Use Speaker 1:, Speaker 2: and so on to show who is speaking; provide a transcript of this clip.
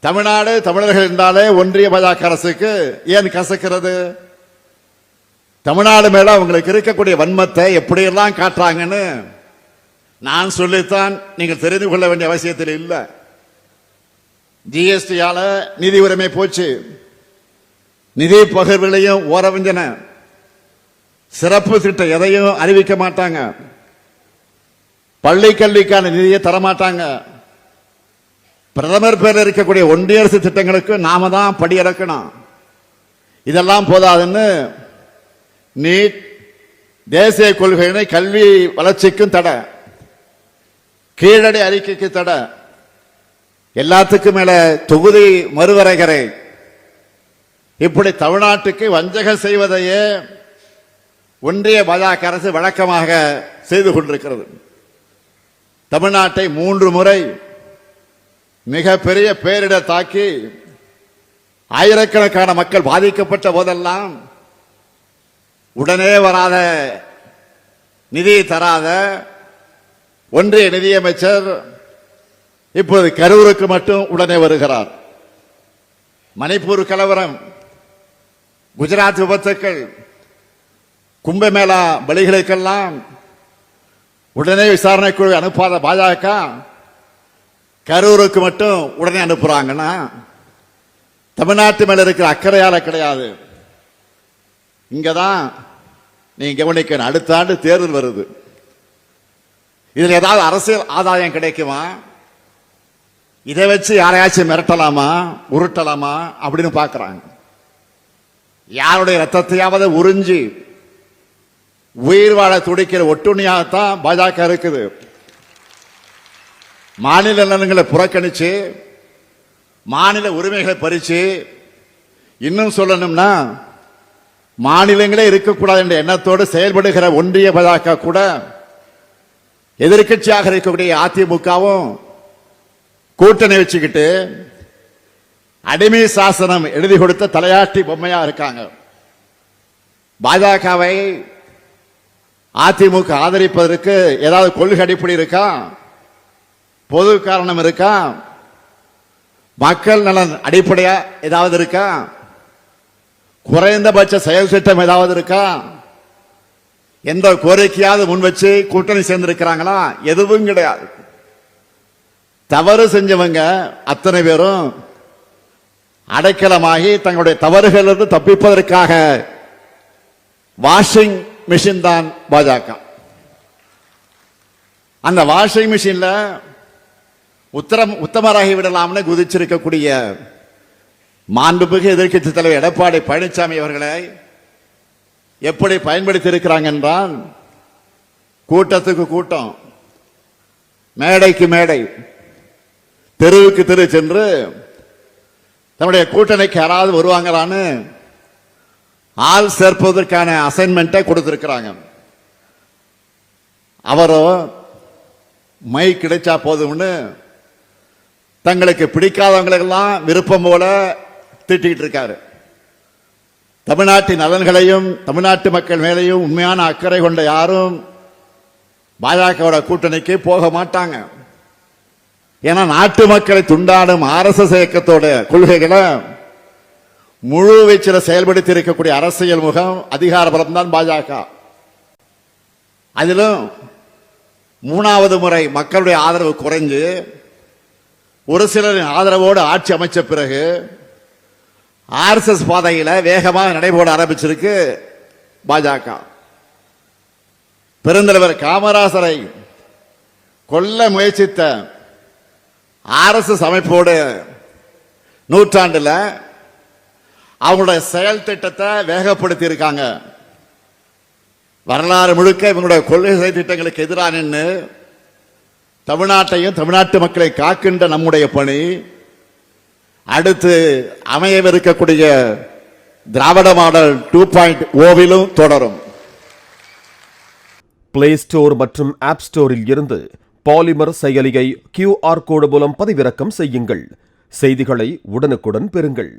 Speaker 1: தமிழ்நாடு தமிழர்கள் என்றாலே ஒன்றிய பாஜக அரசுக்கு ஏன் கசக்கிறது? தமிழ்நாடு மேல அவங்களுக்கு இருக்கக்கூடிய வன்மத்தை எப்படியெல்லாம் காட்டுறாங்கன்னு நான் சொல்லித்தான் நீங்கள் தெரிந்து கொள்ள வேண்டிய அவசியத்தில் இல்லை. ஜிஎஸ்டியால நிதி உரிமை போச்சு, நிதி பகிர்வுகளையும் ஓரவஞ்சன, சிறப்பு திட்டம் எதையும் அறிவிக்க மாட்டாங்க, பள்ளி கல்விக்கான நிதியை தரமாட்டாங்க, பிரதமர் பேரில் இருக்கக்கூடிய ஒன்றிய அரசு திட்டங்களுக்கு நாம தான் படியிறக்கணும். இதெல்லாம் போதாதுன்னு நீட், தேசிய கொள்கையினை கல்வி வளர்ச்சிக்கும் தடை, கீழடி அறிக்கைக்கு தடை, எல்லாத்துக்கும் மேல தொகுதி மறுவரைகரை, இப்படி தமிழ்நாட்டுக்கு வஞ்சகம் செய்வதையே ஒன்றிய பாஜக அரசு வழக்கமாக செய்து கொண்டிருக்கிறது. தமிழ்நாட்டை 3 முறை மிகப்பெரிய பேரிடர் தாக்கி ஆயிரக்கணக்கான மக்கள் பாதிக்கப்பட்ட போதெல்லாம் உடனே வராத, நிதி தராத ஒன்றிய நிதியமைச்சர் இப்போது கரூருக்கு மட்டும் உடனே வருகிறார். மணிப்பூர் கலவரம், குஜராத் விபத்துக்கள், கும்பமேளா பலிகளுக்கெல்லாம் உடனே விசாரணை குழு அனுப்பாத பாஜக கரூருக்கு மட்டும் உடனே அனுப்புறாங்கன்னா தமிழ்நாட்டு மேல இருக்கிற அக்கறையால கிடையாது. இங்கதான் நீங்க கவனிக்கணும், அடுத்த ஆண்டு தேர்தல் வருது. இதுல ஏதாவது அரசியல் ஆதாயம் கிடைக்குமா? இதை வச்சு யாரையாச்சும் மிரட்டலாமா, உருட்டலாமா அப்படின்னு பாக்குறாங்க. யாருடைய ரத்தத்தையாவது உறிஞ்சி உயிர் வாழ துடிக்கிற ஒட்டுண்ணியாகத்தான் பாஜக இருக்குது. மாநில நலன்களை புறக்கணிச்சு, மாநில உரிமைகளை பறிச்சு, இன்னும் சொல்லணும்னா மாநிலங்களே இருக்கக்கூடாது என்ற எண்ணத்தோடு செயல்படுகிற ஒன்றிய பாஜக கூட எதிர்கட்சியாக இருக்கக்கூடிய அதிமுகவும் கூட்டணி வச்சுக்கிட்டு அடிமை சாசனம் எழுதி கொடுத்த தலையாட்டி பொம்மையா இருக்காங்க. பாஜகவை அதிமுக ஆதரிப்பதற்கு ஏதாவது கொள்கை அடிப்படை இருக்கா? பொது காரணம் இருக்கா? மக்கள் நலன் அடிப்படையா ஏதாவது இருக்கா? குறைந்தபட்ச செயல் திட்டம் ஏதாவது இருக்கா? எந்த கோரிக்கையாவது முன் வச்சு கூட்டணி சேர்ந்திருக்கிறாங்களா? எதுவும் கிடையாது. தவறு செஞ்சவங்க அத்தனை பேரும் அடைக்கலமாகி தங்களுடைய தவறுகளிலிருந்து தப்பிப்பதற்காக வாஷிங் மிஷின் தான் பாஜக. அந்த வாஷிங் மிஷின்ல உத்தமராகி விடலாம்னு குதிச்சிருக்கக்கூடிய மாண்புமிகு எதிர்க்கட்சி தலைவர் எடப்பாடி பழனிசாமி அவர்களை எப்படி பயன்படுத்தி இருக்கிறாங்க என்றால், கூட்டத்துக்கு கூட்டம், மேடைக்கு மேடை, தெருவுக்கு தெரு சென்று தன்னுடைய கூட்டணிக்கு யாராவது வருவாங்களான்னு ஆள் சேர்ப்பதற்கான அசைன்மெண்ட்டை கொடுத்திருக்கிறாங்க. அவரோ மை கிடைச்சா போதும்னு தங்களுக்கு பிடிக்காதவங்களுக்கெல்லாம் விருப்பம் போல திட்டிக்கிட்டு இருக்காரு. தமிழ்நாட்டின் நலன்களையும் தமிழ்நாட்டு மக்கள் மேலேயும் உண்மையான அக்கறை கொண்ட யாரும் பாஜக கூட்டணிக்கு போக மாட்டாங்க. ஏன்னா நாட்டு மக்களை துண்டாடும் RSS இயக்கத்தோட கொள்கைகளை முழு வீச்சில் செயல்படுத்தி இருக்கக்கூடிய அரசியல் முகம், அதிகார பலம் தான் பாஜக. அதிலும் 3வது முறை மக்களுடைய ஆதரவு குறைஞ்சு ஒரு சிலரின் ஆதரவோடு ஆட்சி அமைச்ச பிறகு RSS பாதையில வேகமாக நடைபோட ஆரம்பிச்சிருக்கு பாஜக. பெருந்தலைவர் காமராசரை கொல்ல முயற்சித்த RSS அமைப்போடு நூற்றாண்டுல அவங்களுடைய செயல் திட்டத்தை வேகப்படுத்தி இருக்காங்க. வரலாறு முழுக்க இவங்களுடைய கொள்கை திட்டங்களுக்கு எதிராக நின்று தமிழ்நாட்டையும் தமிழ்நாட்டு மக்களை காக்கின்ற நம்முடைய பணி அடுத்து அமையவிருக்கக்கூடிய திராவிட மாடல் 2.0 தொடரும்.
Speaker 2: பிளே ஸ்டோர் மற்றும் ஆப் ஸ்டோரில் இருந்து பாலிமர் செயலியை QR கோடு மூலம் பதிவிறக்கம் செய்யுங்கள். செய்திகளை உடனுக்குடன் பெறுங்கள்.